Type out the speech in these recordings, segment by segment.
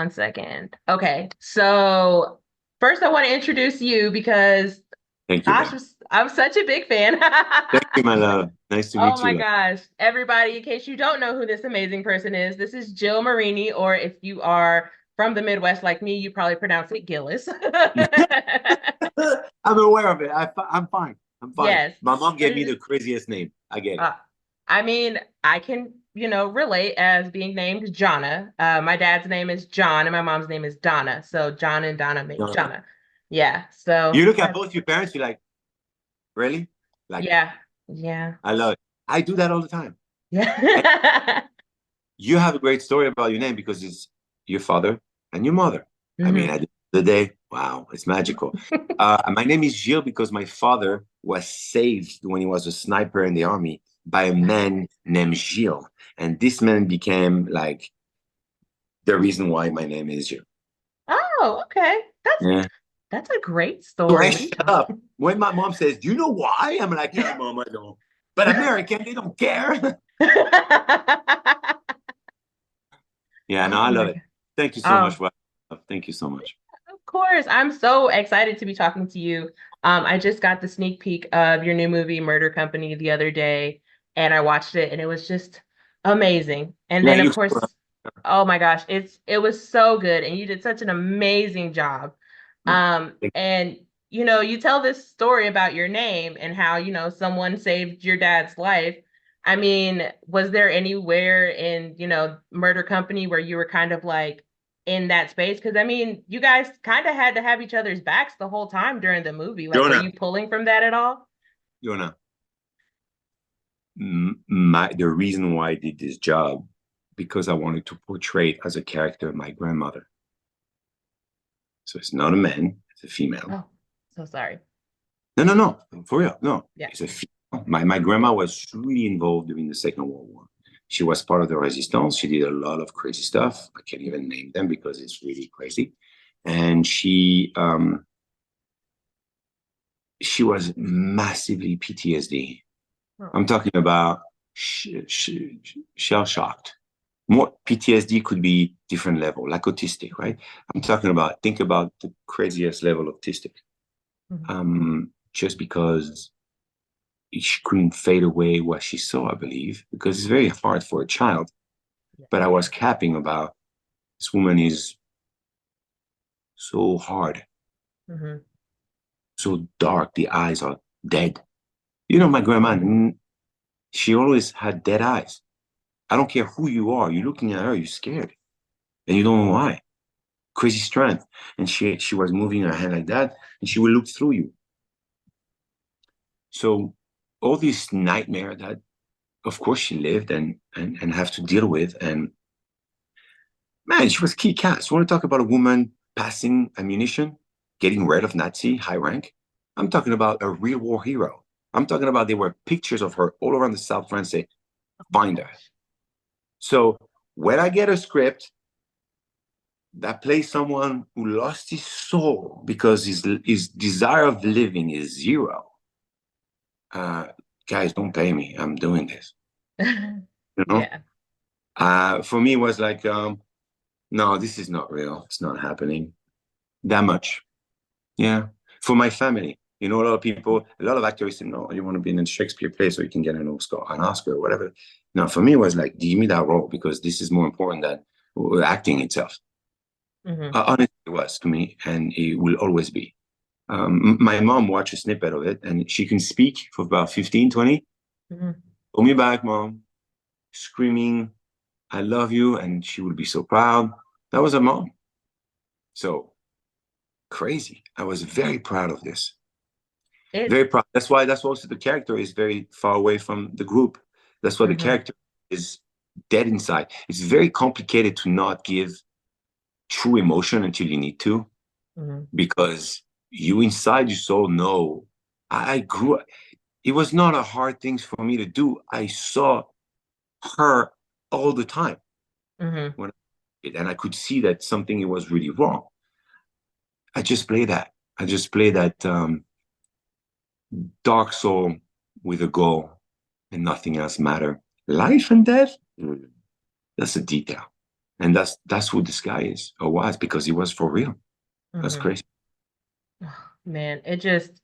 one second. Okay, so first I want to introduce you because Thank you, gosh, babe. I'm such a big fan. Thank you, my love. Nice to Oh meet my you, love. gosh. Everybody, in case you don't know who this amazing person is, this is Jill Marini, or if you are from the Midwest like me, you probably pronounce it Gillis. I'm aware of it. I'm fine. I'm fine. Yes, My mom but gave me the craziest name. I get it. uh, I mean, I can, relate as being named Johna. My dad's name is John and my mom's name is Donna. So John and Donna make No. Johna. Yeah. So You look at that's, both your parents, you're like, really? Like, yeah. Yeah. I love it. I do that all the time. And Yeah. you have a great story about your name because it's your father and your mother. I mean, hmm at the end of the day, wow, it's magical. My name is Gilles because my father was saved when he was a sniper in the army by a man named Gilles. And this man became like the reason why my name is Gilles. Oh, okay. Yeah. That's a great So I story. shut up. When my mom says, "Do you know why?" I'm like, "Yeah, mom, I know." But American, they don't care. Yeah, no, I Oh love my it. God. Thank you so much. Oh, For Thank you so much. of course. I'm so excited to be talking to you. I just got the sneak peek of your new movie, Murder Company, the other day, and I watched it and it was just amazing. And Yeah, then you. of course, oh my gosh, it was so good and you did such an amazing job. And you tell this story about your name and how, someone saved your dad's life. I mean, was there anywhere in, Murder Company where you were kind of like in that space? Because I mean, you guys kind of had to have each other's backs the whole time during the movie. Like, were Jonah, you pulling from that at all? Jonah. The reason why I did this job because I wanted to portray as a character my grandmother. So it's not a man; it's a female. Oh, so sorry. No, no, no. For real, no. Yeah. It's a female. My grandma was really involved during the Second World War. She was part of the resistance. She did a lot of crazy stuff. I can't even name them because it's really crazy. And she was massively PTSD. Oh, I'm talking about shell shocked. More PTSD could be different level, like autistic, right? I'm talking about think about the craziest level of autistic. mhm. Just because she couldn't fade away what she saw, I believe, because it's very hard for a child. Yeah. But I was capping about this woman is so hard, hmm so dark. The eyes are dead. You know, my grandma, she always had dead eyes. I don't care who you are. You're looking at her, you're scared, and you don't know why. Crazy strength, and she was moving her hand like that, and she will look through you. So all this nightmare that, of course, she lived and have to deal with, and man, she was key cast. You want to talk about a woman passing ammunition, getting rid of Nazi high rank? I'm talking about a real war hero. I'm talking about there were pictures of her all around the South France. Say, Oh my find her. gosh. So when I get a script that plays someone who lost his soul because his desire of living is zero, uh, guys, don't pay me. I'm doing this. You know, Yeah. for me, it was like, no, this is not real. It's not happening that much. Yeah. For my family, a lot of people, a lot of actors say, no, you want to be in a Shakespeare play so you can get an Oscar or whatever. No, for me, it was like, give me that role because this is more important than acting itself. hmm Honestly, it was to me, and it will always be. My mom watched a snippet of it, and she can speak for about 15, 20. hmm Pull me back, mom, screaming, I love you, and she would be so proud. That was her mom. So crazy. I was very proud of this. It. Very proud. That's also the character is very far away from the group. That's why the hmm character is dead inside. It's very complicated to not give true emotion until you need to, hmm because you inside your soul know I grew up. It was not a hard thing for me to do. I saw her all the time hmm when and I could see that something was really wrong. I just play that. I just play that dark soul with a goal and nothing else matter. Life and death, that's a detail. And that's who this guy is or was, because he was for real. That's Hmm. crazy. Man, it just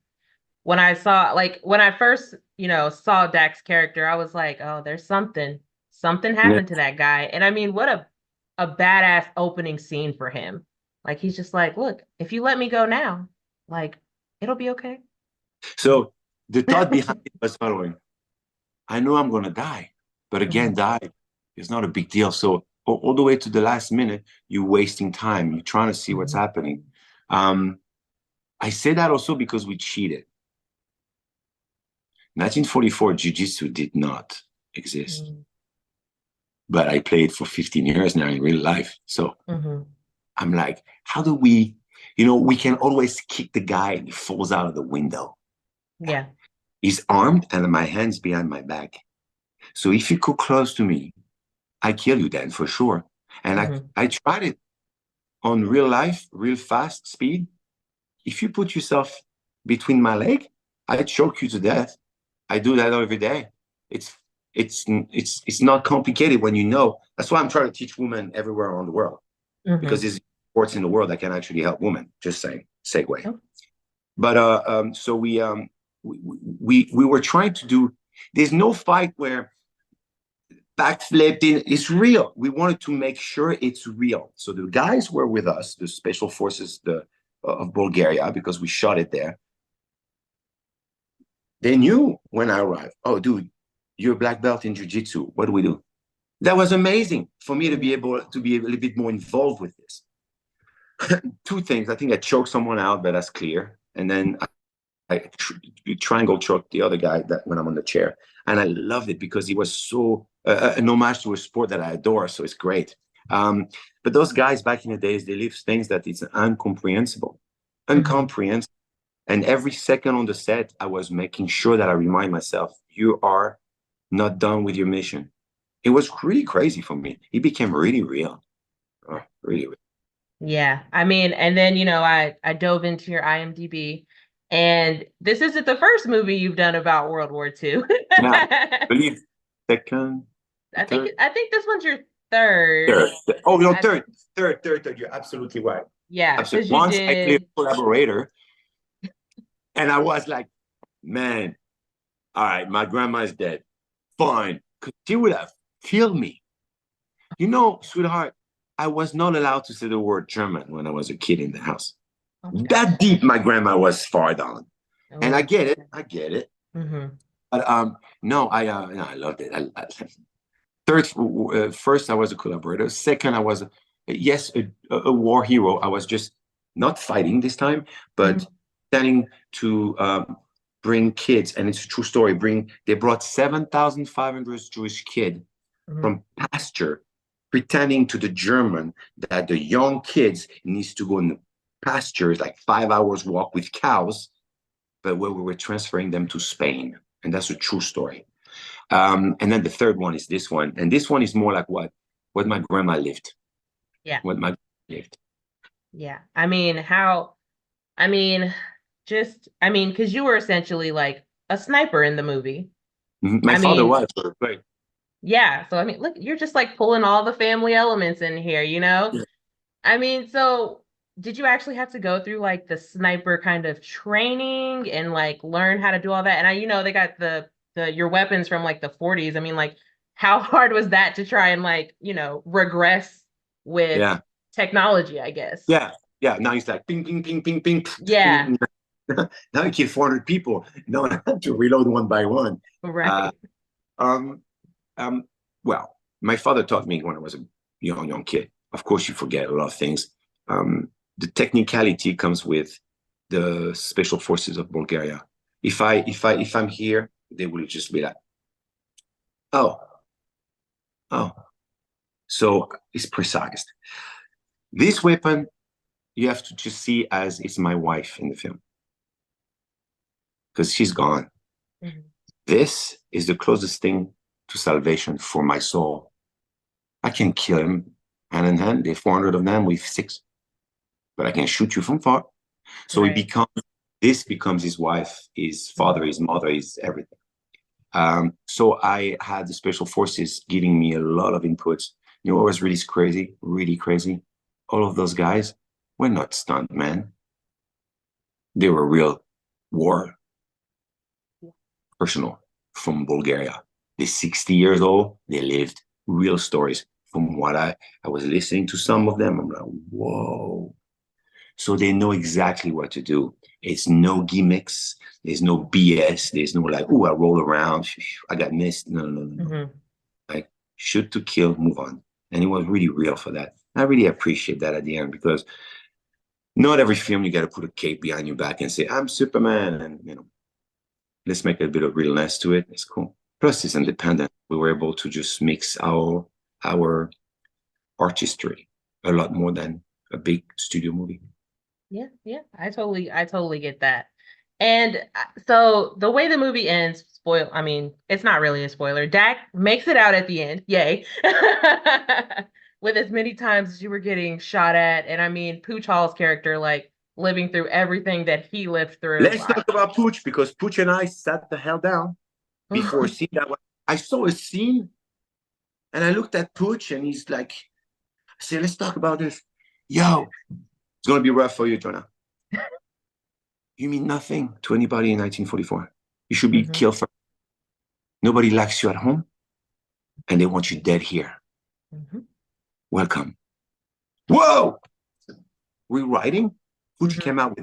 when I saw like when I first, saw Dak's character, I was like, oh, there's something Yeah. happened to that guy. And I mean, what a badass opening scene for him. Like he's just like, look, if you let me go now, like it'll be okay. So the thought behind it was following. I know I'm gonna die, but again, Mhm, die is not a big deal. So all the way to the last minute, you're wasting time. You're trying to see what's mhm, happening. I say that also because we cheated. 1944 Jiu-Jitsu did not exist, mhm, but I played for 15 years now in real life. So mhm. I'm like, how do we can always kick the guy and he falls out of the window. Yeah. He's armed and my hands behind my back. So if you go close to me, I kill you then for sure. And Mhm, I tried it on real life, real fast speed. If you put yourself between my leg, I choke you to death. I do that every day. It's it's not complicated when you know. That's why I'm trying to teach women everywhere around the world, because mhm. there's sports in the world that can actually help women. Just saying, segue. Oh, But so we were trying to do. There's no fight where backflipped in. It's real. We wanted to make sure it's real. So the guys were with us, the special forces of Bulgaria, because we shot it there. They knew when I arrived. Oh, dude, you're a black belt in jiu-jitsu. What do we do? That was amazing for me to mhm, be able to be a little bit more involved with this. Two things. I think I choked someone out, but that's clear. And then I triangle choked the other guy that when I'm on the chair. And I loved it because he was so an homage to a sport that I adore. So it's great. But those guys back in the days, they live things that it's incomprehensible, mhm. incomprehensible. And every second on the set, I was making sure that I remind myself, you are not done with your mission. It was really crazy for me. It became really real. Oh, really real. Yeah. I mean, and then, I dove into your IMDb, and this isn't the first movie you've done about World War II. Yeah. Believe second, I think third, I think this one's your third. third. Oh, no, I third. You're absolutely right. Yeah, Absolutely. because you Once I played did. a collaborator, and I was like, man, all right, my grandma's dead. Fine. Because she would have killed me. Sweetheart, I was not allowed to say the word German when I was a kid in the house. Oh my gosh. That deep, my grandma was far down. And I Oh. get it. I get it. Mm-hmm. But no, I loved it. Third, first I was a collaborator. Second, I was yes a war hero. I was just not fighting this time, Mm-hmm. but planning to bring kids, and it's a true story. They brought 7,500 Jewish kids Mm-hmm. from pasture, pretending to the German that the young kids needs to go in the pastures, like 5 hours walk with cows, but where we were transferring them to Spain, and that's a true story. And then the third one is this one, and this one is more like what my grandma lived, Yeah. what my lived. Yeah. I mean, I mean, because you were essentially like a sniper in the movie. My I father mean, was right. yeah. So, I mean, look, you're just like pulling all the family elements in here, you know? Yeah. I mean, so did you actually have to go through like the sniper kind of training and like learn how to do all that? And they got the your weapons from like the 40s. I mean, like how hard was that to try and like, regress with Yeah, technology, I guess. yeah, yeah. Now he's like ping, ping, ping, ping, ping, Yeah, ping. Now he killed 400 people. No, I have to reload one by one. Uh, right. um, um, well, my father taught me when I was a young kid. Of course, you forget a lot of things. The technicality comes with the special forces of Bulgaria. If I'm here, they will just be like, oh, oh. So it's precise. This weapon you have to just see as it's my wife in the film because she's gone. Mhm. This is the closest thing to salvation for my soul. I can kill him hand in hand. There's 400 of them with six, but I can shoot you from far. So Right. this becomes his wife, his Mhm. father, his mother, his everything. So I had the special forces giving me a lot of inputs You know what was really crazy? Really crazy? All of those guys were not stunt men. They were real war personnel from Bulgaria. They're 60 years old. They lived real stories. From what I was listening to some of them, I'm like, whoa. So they know exactly what to do. It's no gimmicks. There's no BS. There's no like, oh, I roll around. I got missed. No, no, no, no. Mm-hmm. Like, shoot to kill, move on. And it was really real for that. I really appreciate that at the end, because not every film you got to put a cape behind your back and say, I'm Superman. And, you know, let's make a bit of realness to it. It's cool. Plus, it's independent. We were able to just mix our artistry a lot more than a big studio movie. Yeah, yeah, I totally get that. And so the way the movie ends, I mean, it's not really a spoiler. Dak makes it out at the end, yay, with as many times as you were getting shot at. And I mean, Pooch Hall's character, like living through everything that he lived through. Let's talk about Pooch, because Pooch and I sat the hell down before a scene that I saw a scene and I looked at Pooch and he's like, I said, let's talk about this. Yo, it's going to be rough for you, Johna. You mean nothing to anybody in 1944. You should be killed first. Nobody likes you at home and they want you dead here. Welcome. Whoa! Rewriting? Pooch came out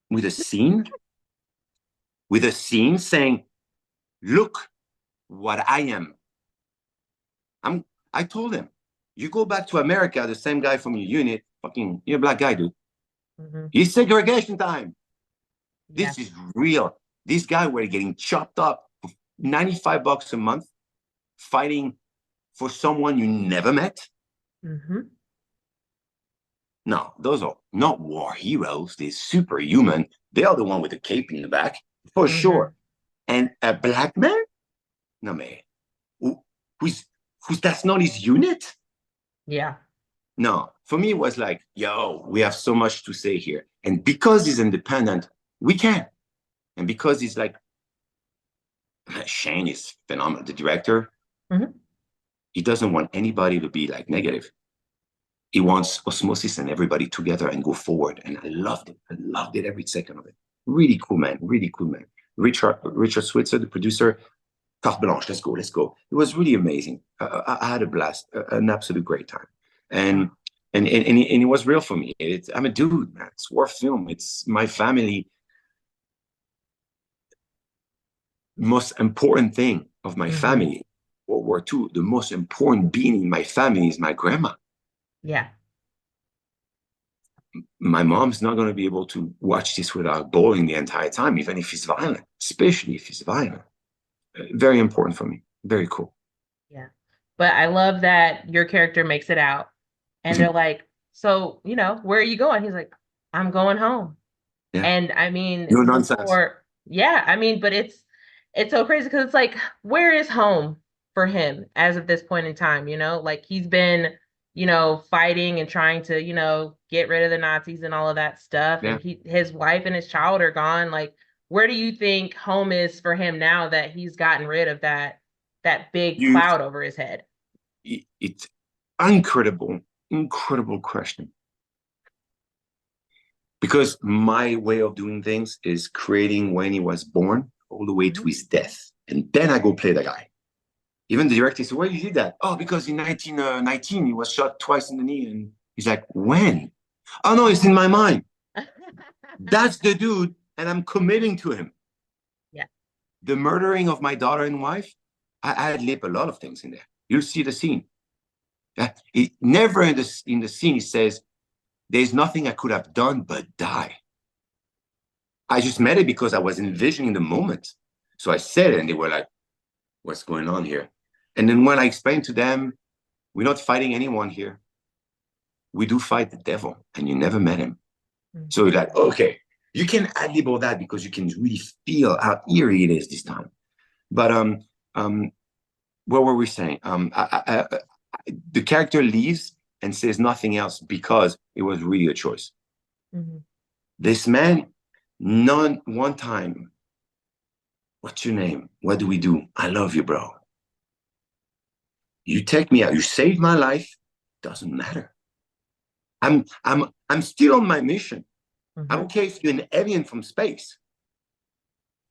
with a scene saying, look what I am. I told him, you go back to America, the same guy from your unit, you're a black guy, dude. It's segregation time. This is real. These guys were getting chopped up for $95 a month, fighting for someone you never met. No, those are not war heroes. They're superhuman. They are the one with the cape in the back, for sure. And a black man? No, man. Who's that's not his unit? Yeah. No, for me, it was like, yo, we have so much to say here. And because he's independent, we can. And because he's like, Shane is phenomenal, the director. He doesn't want anybody to be like negative. He wants osmosis and everybody together and go forward. And I loved it. I loved it every second of it. Really cool, man. Really cool, man. Richard Switzer, the producer, carte blanche, let's go, let's go. It was really amazing. I had a blast, an absolute great time. And it was real for me. I'm a dude, man. It's war film. It's my family. Most important thing of my family, World War II, the most important being in my family is my grandma. Yeah. My mom's not going to be able to watch this without bawling the entire time, even if it's violent, especially if it's violent. Very important for me. Very cool. Yeah. But I love that your character makes it out and they're like, so, you know, where are you going? He's like, I'm going home. Yeah. And I mean, no nonsense. I mean, but it's so crazy because it's like, where is home for him as of this point in time? You know, like he's been, you know, fighting and trying to, you know, get rid of the Nazis and all of that stuff. Yeah. And his wife and his child are gone. Like, where do you think home is for him now that he's gotten rid of that big cloud over his head? It's incredible question. Because my way of doing things is creating when he was born all the way to his death. And then I go play the guy. Even the director said, why you did that? Oh, because in 1919, he was shot twice in the knee. And he's like, when? Oh, no, it's in my mind. That's the dude, and I'm committing to him. Yeah. The murdering of my daughter and wife, I ad-lib a lot of things in there. You'll see the scene. It never in the scene, he says, there's nothing I could have done but die. I just made it because I was envisioning the moment. So I said it, and they were like, what's going on here? And then when I explained to them, we're not fighting anyone here. We do fight the devil, and you never met him. So you're like, okay, you can ad-lib all that because you can really feel how eerie it is this time. But what were we saying? The character leaves and says nothing else because it was really a choice. This man, one time, what's your name? What do we do? I love you, bro. You take me out, you save my life, doesn't matter. I'm still on my mission. I don't care if you're an alien from space.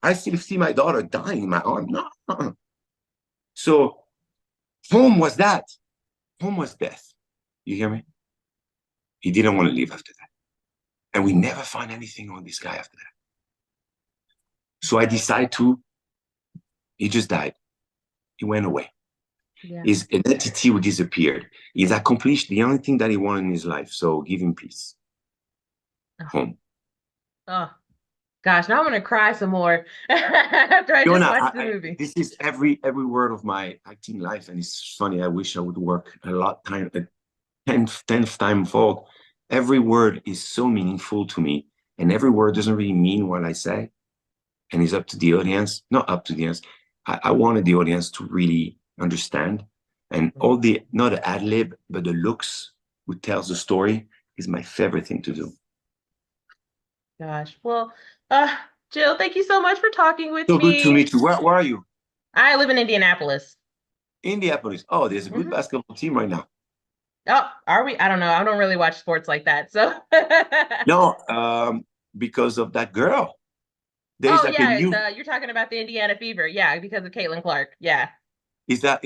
I still see my daughter dying in my arms. No. So home was that. Home was death. You hear me? He didn't want to leave after that. And we never found anything on this guy after that. So I decided he just died. He went away. Yeah. His identity disappeared. He's accomplished the only thing that he wanted in his life. So give him peace. Home. Oh, gosh, now I'm gonna cry some more after I just Johna, watched the movie. this is every word of my acting life, and it's funny. I wish I would work a lot time, 10th time fold. Every word is so meaningful to me, and every word doesn't really mean what I say, and it's up to the audience. Not up to the audience. I wanted the audience to really understand, and all the not the ad lib, but the looks who tells the story is my favorite thing to do. Gosh, well, Jill, thank you so much for talking with So good to me. meet you. Where are you? I live in Indianapolis. Indianapolis. Oh, there's a good basketball team right now. Oh, are we? I don't know. I don't really watch sports like that. So No, because of that girl. There's oh like a yeah, new. you're talking about the Indiana Fever. Yeah, because of Caitlin Clark. Yeah. Is that?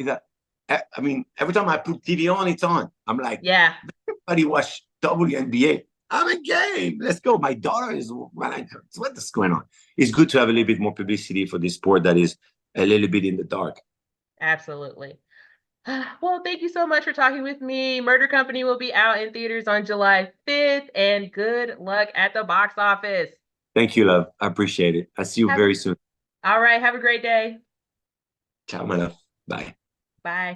I mean, every time I put TV on, it's on. I'm like, Yeah. everybody watch WNBA. I'm a game. Let's go. My daughter is what's going on? It's good to have a little bit more publicity for this sport that is a little bit in the dark. Absolutely. Well, thank you so much for talking with me. Murder Company will be out in theaters on July 5th, and good luck at the box office. Thank you, love. I appreciate it. I'll see you very soon. All right. Have a great day. Ciao, my love. Bye. Bye.